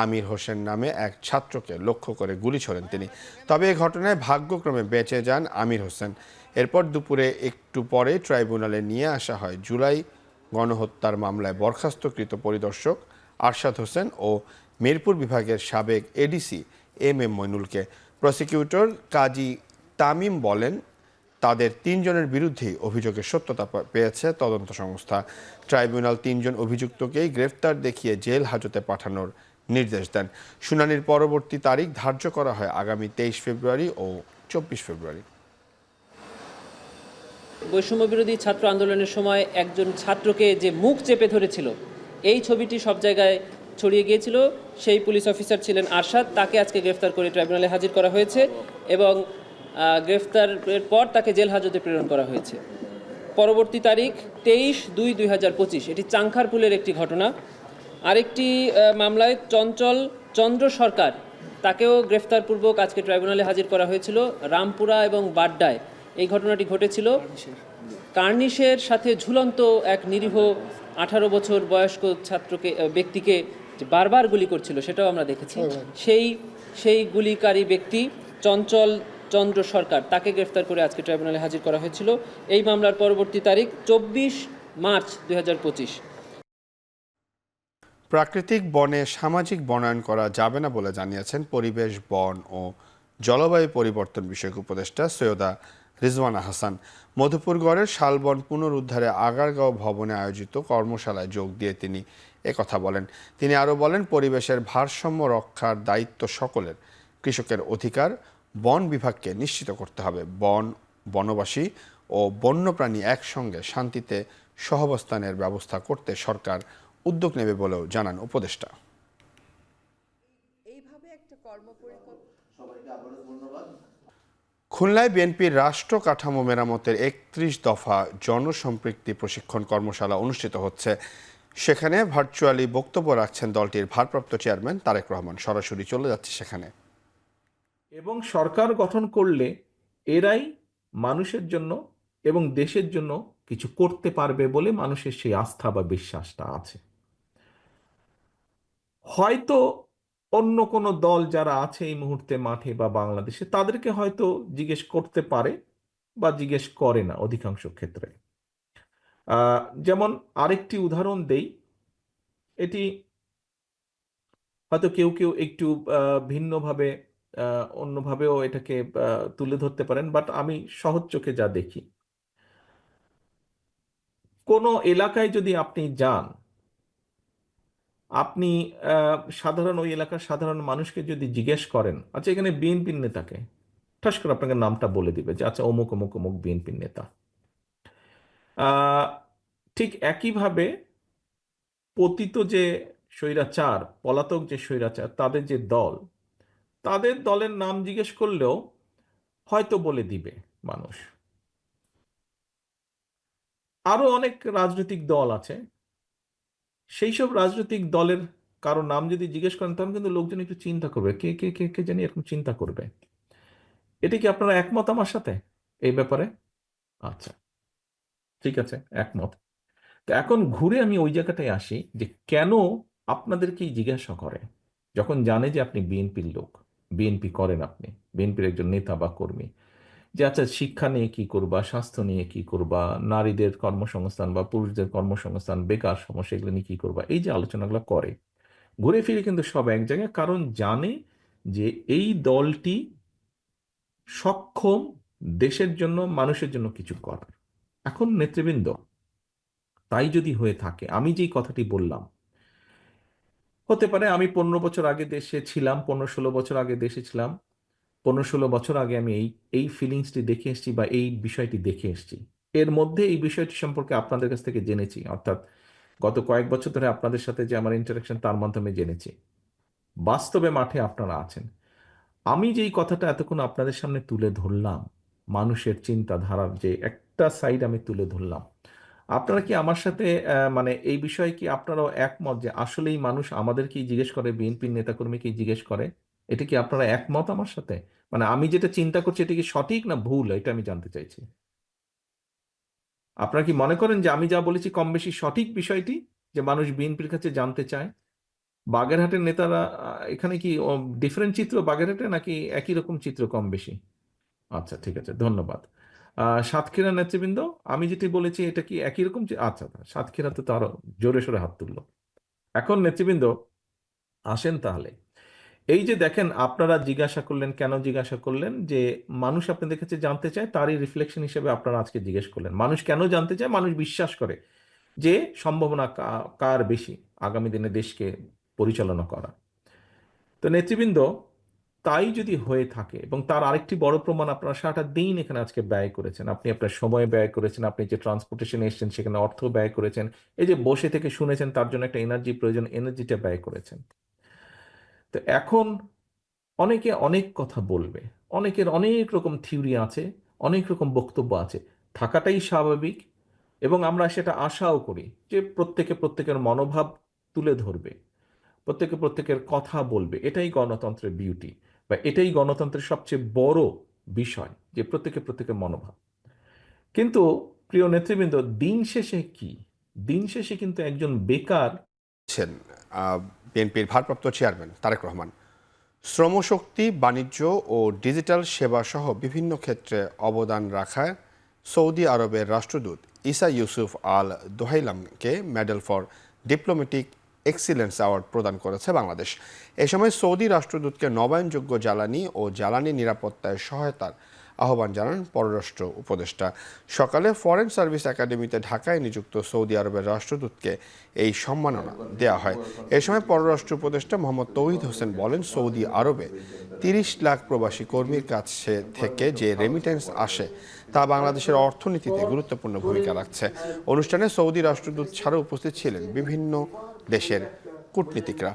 আমির হোসেন নামে এক ছাত্রকে লক্ষ্য করে গুলি ছোড়েন তিনি। তবে এ ঘটনায় ভাগ্যক্রমে বেঁচে যান আমির হোসেন। এরপর দুপুরে একটু পরে ট্রাইব্যুনালে নিয়ে আসা হয় জুলাই গণহত্যার মামলায় বরখাস্তকৃত পরিদর্শক আরশাদ হোসেন ও মিরপুর বিভাগের সাবেক এডিসি এম মইনুলকে। প্রসিকিউটর কাজী তামিম বলেন, তাদের 3 জনের বিরুদ্ধেই অভিযোগের সত্যতা পেয়েছে তদন্ত সংস্থা। ট্রাইব্যুনাল 3 জন অভিযুক্তকেই গ্রেফতার দেখিয়ে জেল হাজতে পাঠানোর নির্দেশ দেন। শুনানির পরবর্তী তারিখ ধার্য করা হয় আগামী 23 ফেব্রুয়ারি ও 24 ফেব্রুয়ারি। বৈষম্য বিরোধী ছাত্র আন্দোলনের সময় একজন ছাত্রকে যে মুখ চেপে ধরেছিল, এই ছবিটি সব জায়গায় ছড়িয়ে গিয়েছিল। সেই পুলিশ অফিসার ছিলেন আরশাদ। তাকে আজকে গ্রেফতার করে ট্রাইব্যুনালে হাজির করা হয়েছে এবং গ্রেফতারের পর তাকে জেল হাজতে প্রেরণ করা হয়েছে। পরবর্তী তারিখ 23/2/2025। এটি চাংখারপুলের একটি ঘটনা। আরেকটি মামলায় চঞ্চল চন্দ্র সরকার, তাকেও গ্রেফতারপূর্বক আজকে ট্রাইব্যুনালে হাজির করা হয়েছিল রামপুরা এবং বাড্ডায়। এই ঘটনাটি ঘটেছিল কার্নিশের সাথে ঝুলন্ত এক নিরীহ 18 বছর বয়স্ক ব্যক্তিকে যে বারবার গুলি করছিল, সেটাও আমরা দেখেছি। সেই গুলিকারী ব্যক্তি চঞ্চল চন্দ্র সরকার, তাকে গ্রেফতার করে আজকে ট্রাইব্যুনালে হাজির করা হয়েছিল। এই মামলার পরবর্তী তারিখ 24 মার্চ 2025। প্রাকৃতিক বনে সামাজিক বনায়ন করা যাবে না বলে জানিয়েছেন পরিবেশ, বন ও জলবায়ু পরিবর্তন বিষয়ক উপদেষ্টা সৈয়দা রিজওয়ানা হাসান। মধুপুরগড়ের শালবন পুনরুদ্ধারে আগারগাঁও ভবনে আয়োজিত কর্মশালায় যোগ দিয়ে তিনি একথা বলেন। তিনি আরও বলেন, পরিবেশের ভারসাম্য রক্ষার দায়িত্ব সকলের। কৃষকের অধিকার বন বিভাগকে নিশ্চিত করতে হবে। বনবাসী ও বন্যপ্রাণী একসঙ্গে শান্তিতে সহাবস্থানের ব্যবস্থা করতে সরকার উদ্যোগ নেবে বলেও জানান উপদেষ্টা। খুলনায় বিএনপির রাষ্ট্র কাঠামো মেরামতের 31 দফা জনসম্পৃক্তি প্রশিক্ষণ কর্মশালা অনুষ্ঠিত হচ্ছে। সেখানে ভার্চুয়ালি বক্তব্য রাখছেন দলটির ভারপ্রাপ্ত চেয়ারম্যান তারেক রহমান। সরাসরি চলে যাচ্ছে সেখানে। এবং সরকার গঠন করলে এরাই মানুষের জন্য এবং দেশের জন্য কিছু করতে পারবে বলে মানুষের সেই আস্থা বা বিশ্বাসটা আছে। হয়তো অন্য কোনো দল যারা আছে এই মুহূর্তে মাঠে বা বাংলাদেশে, তাদেরকে হয়তো জিজ্ঞেস করতে পারে বা জিজ্ঞেস করে না অধিকাংশ ক্ষেত্রে। যেমন আরেকটি উদাহরণ দেই, এটি হয়তো কেউ কেউ একটু ভিন্নভাবে অন্যভাবেও এটাকে তুলে ধরতে পারেন, বাট আমি সহজ চোখে যা দেখি, কোনো এলাকায় যদি আপনি যান, আপনি সাধারণ ওই এলাকার সাধারণ মানুষকে যদি জিজ্ঞেস করেন, আচ্ছা এখানে বিএনপির নেতাকে, ঠাস করে আপনাকে নামটা বলে দিবে যে আচ্ছা অমুক অমুক অমুক বিএনপির নেতা। ঠিক একইভাবে পতিত যে স্বৈরাচার, পলাতক যে স্বৈরাচার, তাদের যে দল, তাদের দলের নাম জিজ্ঞেস করলেও হয়তো বলে দিবে মানুষ। আরো অনেক রাজনৈতিক দল আছে, সেই সব রাজনৈতিক দলের কারো নাম যদি জিজ্ঞেস করেন, তখন কিন্তু লোকজন একটু চিন্তা করবে, কে কে কে কে জানি এরকম চিন্তা করবে। এটা কি আপনারা একমত আমার সাথে এই ব্যাপারে? আচ্ছা, ঠিক আছে, একমত। তো এখন ঘুরে আমি ওই জায়গাটায় আসি যে কেন আপনাদেরকেই জিজ্ঞাসা করে, যখন জানে যে আপনি বিএনপির লোক, বিএনপি করেন, আপনি বিএনপির একজন নেতা বা কর্মী, যে আচ্ছা শিক্ষা নিয়ে কি করবা, স্বাস্থ্য নিয়ে কি করবা, নারীদের কর্মসংস্থান বা পুরুষদের কর্মসংস্থান, বেকার সমস্যা, এগুলো নিয়ে কি করবা, এই যে আলোচনাগুলো করে, ঘুরে ফিরে কিন্তু সব এক জায়গায়, কারণ জানে যে এই দলটি সক্ষম দেশের জন্য, মানুষের জন্য কিছু করার। এখন নেতৃবৃন্দ, তাই যদি হয়ে থাকে, আমি যেই কথাটি বললাম, হতে পারে আমি 15 বছর আগে দেশে ছিলাম, 15-16 বছর আগে দেশে ছিলাম, 15-16 বছর আগে আমি এই ফিলিংসটি দেখে এসেছি বা এই বিষয়টি দেখে এসেছি। এর মধ্যে এই বিষয়টি সম্পর্কে আপনাদের কাছ থেকে জেনেছি, অর্থাৎ গত কয়েক বছর ধরে আপনাদের সাথে যে আমার ইন্টারাকশন তার মাধ্যমে জেনেছি বাস্তবে মাঠে আপনারা আছেন। আমি যেই কথাটা এতক্ষণ আপনাদের সামনে তুলে ধরলাম, মানুষের চিন্তাধারার যে একটা সাইড আমি তুলে ধরলাম, আপনারা কি আমার সাথে মানে এই বিষয়ে কি আপনারাও একমত যে আসলেই মানুষ আমাদেরকেই জিজ্ঞেস করে, বিএনপির নেতাকর্মীকেই জিজ্ঞেস করে? এটা কি আপনারা একমত আমার সাথে? মানে আমি যেটা চিন্তা করছি এটা কি সঠিক না ভুল, এটা আমি জানতে চাইছি। আপনারা কি মনে করেন যে আমি যা বলেছি কম বেশি সঠিক বিষয়টি, যে মানুষ বিএনপির কাছে জানতে চায়? বাগেরহাটের নেতারা এখানে কি ডিফারেন্ট চিত্র বাগেরহাটে, নাকি একই রকম চিত্র কম বেশি? আচ্ছা, ঠিক আছে, ধন্যবাদ। সাতক্ষীরা নেতৃবৃন্দ, আমি যেটি বলেছি এটা কি একই রকম? আচ্ছা, সাতক্ষীরা তো আরো জোরে সোরে হাত তুললো। এখন নেতৃবৃন্দ আসেন তাহলে, এই যে দেখেন আপনারা জিজ্ঞাসা করলেন, কেন জিজ্ঞাসা করলেন? যে মানুষ আপনাদের কাছে জানতে চায়, তারই রিফ্লেকশন হিসেবে আপনারা আজকে জিজ্ঞেস করলেন। মানুষ কেন জানতে চায়? মানুষ বিশ্বাস করে যে সম্ভাবনা কার বেশি আগামী দিনে দেশকে পরিচালনা করা। তো নেতৃবৃন্দ, তাই যদি হয়ে থাকে, এবং তার আরেকটি বড় প্রমাণ, আপনারা সারাটা দিন এখানে আজকে ব্যয় করেছেন, আপনি আপনার সময় ব্যয় করেছেন, আপনি যে ট্রান্সপোর্টেশনে এসেছেন সেখানে অর্থ ব্যয় করেছেন, এই যে বসে থেকে শুনেছেন তার জন্য একটা এনার্জি প্রয়োজন, এনার্জিটা ব্যয় করেছেন। তো এখন অনেকে অনেক কথা বলবে, অনেকের অনেক রকম থিওরি আছে, অনেক রকম বক্তব্য আছে, থাকাটাই স্বাভাবিক, এবং আমরা সেটা আশাও করি যে প্রত্যেকে প্রত্যেকের মনোভাব তুলে ধরবে, প্রত্যেকে প্রত্যেকের কথা বলবে। এটাই গণতন্ত্রের বিউটি, বা এটাই গণতন্ত্রের সবচেয়ে বড় বিষয়, যে প্রত্যেকে প্রত্যেকের মনোভাব। কিন্তু প্রিয় নেতৃবৃন্দ, দিন শেষে কি? দিন শেষে কিন্তু একজন বেকার বিএনপির ভারপ্রাপ্ত চেয়ারম্যান তারেক রহমান শ্রমশক্তি, বাণিজ্য ও ডিজিটাল সেবা সহ বিভিন্ন ক্ষেত্রে অবদান রাখায় সৌদি আরবের রাষ্ট্রদূত ইসা ইউসুফ আল দোহাইলামকে medal for diplomatic excellence award প্রদান করেছে বাংলাদেশ। এ সময় সৌদি রাষ্ট্রদূতকে নবায়নযোগ্য জ্বালানি ও জ্বালানি নিরাপত্তায় সহায়তার আহ্বান জানান পররাষ্ট্র উপদেষ্টা। সকালে ফরেন সার্ভিস একাডেমিতে ঢাকায় নিযুক্ত সৌদি আরবের রাষ্ট্রদূতকে এই সম্মাননা দেওয়া হয়। এ সময় পররাষ্ট্র উপদেষ্টা মোহাম্মদ তৌহিদ হোসেন বলেন, সৌদি আরবে 30 লাখ প্রবাসী কর্মীর কাছে থেকে যে রেমিটেন্স আসে তা বাংলাদেশের অর্থনীতিতে গুরুত্বপূর্ণ ভূমিকা রাখছে। অনুষ্ঠানে সৌদি রাষ্ট্রদূত ছাড়াও উপস্থিত ছিলেন বিভিন্ন দেশের কূটনীতিকরা।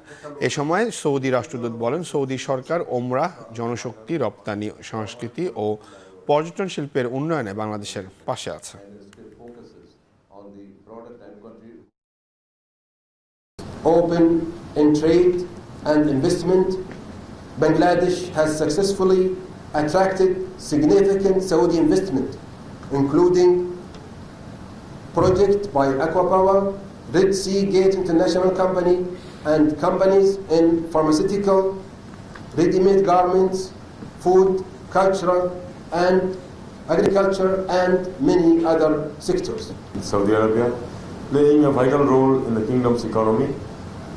এ সময় সৌদি রাষ্ট্রদূত বলেন, সৌদি সরকার ওমরাহ, জনশক্তি, রপ্তানি, সংস্কৃতি ও পর্যটন শিল্পের উন্নয়নে বাংলাদেশের পাশে আছে। Open in trade and investment, Bangladesh has successfully attracted significant Saudi investment, including projects by Aqua Power, Red Sea Gate International Company, and companies in pharmaceutical, ready-made garments, food, cultural, and agriculture, and many other sectors. Saudi Arabia playing a vital role in the kingdom's economy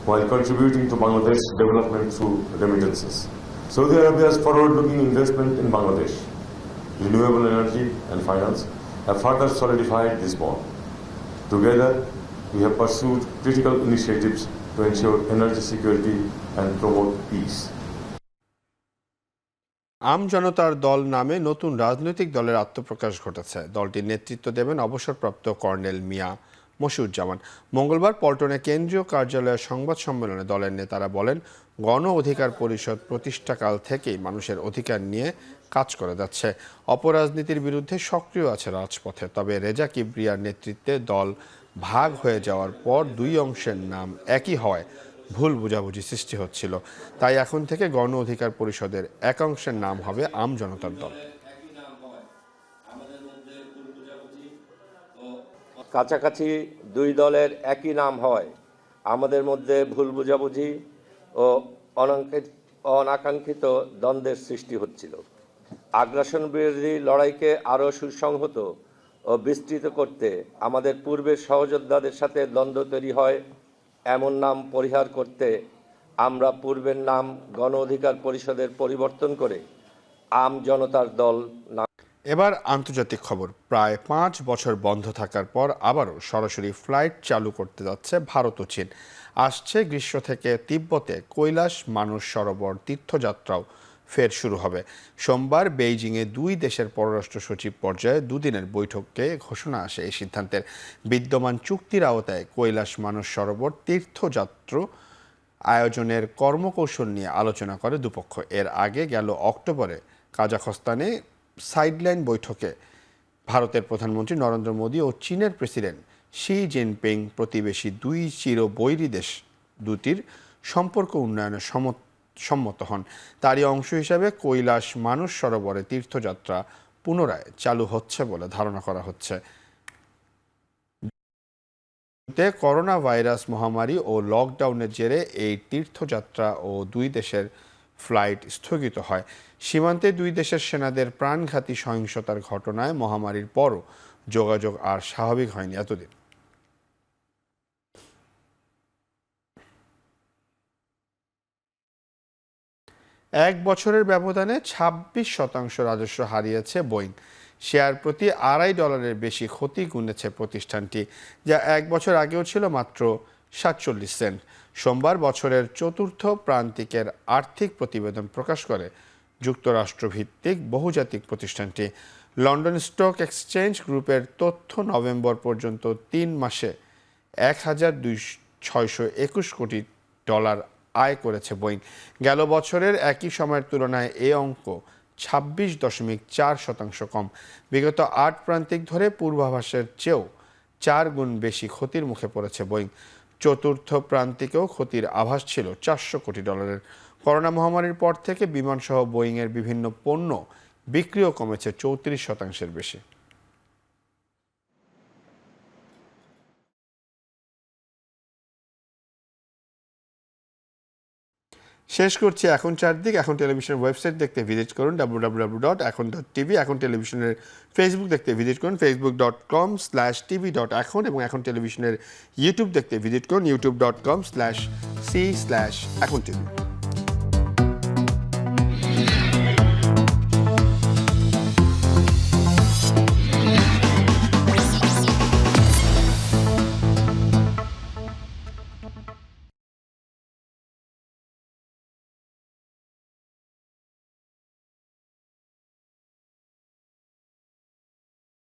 while contributing to Bangladesh's development through remittances. Saudi Arabia's forward-looking investment in Bangladesh, renewable energy and finance have further solidified this bond. Together, we have pursued critical initiatives to ensure energy security and promote peace. আম জনতার দল নামে নতুন রাজনৈতিক দলের আত্মপ্রকাশ ঘটেছে। দলটির নেতৃত্ব দেবেন অবসরপ্রাপ্ত কর্নেল মিয়া মশিউজ্জামান। মঙ্গলবার পল্টনে কেন্দ্রীয় কার্যালয়ের সংবাদ সম্মেলনে দলের নেতারা বলেন, গণ অধিকার পরিষদ প্রতিষ্ঠাকাল থেকেই মানুষের অধিকার নিয়ে কাজ করে যাচ্ছে। অপরাজনীতির বিরুদ্ধে সক্রিয় আছে রাজপথে। তবে রেজা কিবরিয়ার নেতৃত্বে দল ভাগ হয়ে যাওয়ার পর দুই অংশের নাম একই হওয়ায় ভুল বোঝাবুঝি সৃষ্টি হচ্ছিল। তাই এখন থেকে গণ অধিকার পরিষদের এক অংশের নাম হবে আম জনতার দল। কাছাকাছি দুই দলের একই নাম হয় আমাদের মধ্যে ভুল বোঝাবুঝি ও অনাকাঙ্ক্ষিত দ্বন্দ্বের সৃষ্টি হচ্ছিল। আগ্রাসন বিরোধী লড়াইকে আরও সুসংহত ও বিস্তৃত করতে আমাদের পূর্বের সহযোদ্ধাদের সাথে দ্বন্দ্ব তৈরি হয় এমন নাম পরিহার করতে আমরা পূর্বের নাম গণ অধিকার পরিষদের পরিবর্তন করে আম জনতার দল নাম। এবার আন্তর্জাতিক খবর। প্রায় 5 বছর বন্ধ থাকার পর আবারও সরাসরি ফ্লাইট চালু করতে যাচ্ছে ভারত ও চীন। আসছে গ্রীষ্ম থেকে তিব্বতে কৈলাস মানস সরোবর তীর্থযাত্রাও ফের শুরু হবে। সোমবার বেইজিংয়ে দুই দেশের পররাষ্ট্র সচিব পর্যায়ে দুদিনের বৈঠকে ঘোষণা আসে এই সিদ্ধান্তের। বিদ্যমান চুক্তির আওতায় কৈলাস মানস সরোবর তীর্থযাত্রা আয়োজনের কর্মকৌশল নিয়ে আলোচনা করে দুপক্ষ। এর আগে গেল অক্টোবরে কাজাখস্তানে সাইডলাইন বৈঠকে ভারতের প্রধানমন্ত্রী নরেন্দ্র মোদী ও চীনের প্রেসিডেন্ট শি জিনপিং প্রতিবেশী দুই চিরবৈরী দেশ দুটির সম্পর্ক উন্নয়নে সম্মত হন। তারই অংশ হিসাবে কৈলাস মানস সরোবরে তীর্থযাত্রা পুনরায় চালু হচ্ছে বলে ধারণা করা হচ্ছে। করোনা ভাইরাস মহামারী ও লকডাউনের জেরে এই তীর্থযাত্রা ও দুই দেশের ফ্লাইট স্থগিত হয়। সীমান্তে দুই দেশের সেনাদের প্রাণঘাতী সহিংসতার ঘটনায় মহামারীর পরও যোগাযোগ আর স্বাভাবিক হয়নি এতদিন। এক বছরের ব্যবধানে ২৬% রাজস্ব হারিয়েছে বোয়িং। শেয়ার প্রতি $2.৫ বেশি ক্ষতি গুনেছে প্রতিষ্ঠানটি, যা এক বছর আগেও ছিল মাত্র ৪৭ সেন্ট। সোমবার বছরের চতুর্থ প্রান্তিকের আর্থিক প্রতিবেদন প্রকাশ করে যুক্তরাষ্ট্রভিত্তিক বহুজাতিক প্রতিষ্ঠানটি। লন্ডন স্টক এক্সচেঞ্জ গ্রুপের তথ্য নভেম্বর পর্যন্ত ৩ মাসে $১,৬২১ কোটি আয় করেছে বোয়িং। গেল বছরের একই সময়ের তুলনায় এই অঙ্ক ২৬.৪% কম। বিগত ৮ প্রান্তিক ধরে পূর্বাভাসের চেয়েও ৪ গুণ বেশি ক্ষতির মুখে পড়েছে বোয়িং। চতুর্থ প্রান্তিকেও ক্ষতির আভাস ছিল $৪০০ কোটি। করোনা মহামারীর পর থেকে বিমানসহ বোয়িংয়ের বিভিন্ন পণ্য বিক্রিও কমেছে ৩৪% বেশি। শেষ করছি এখন চারদিক। এখন টেলিভিশনের ওয়েবসাইট দেখতে ভিজিট করুন www.এখন.tv। এখন টেলিভিশনের ফেসবুক দেখতে ভিজিট করুন facebook.com/tv.এখন এবং এখন টেলিভিশনের ইউটিউব দেখতে ভিজিট করুন youtube.com/c/এখন TV।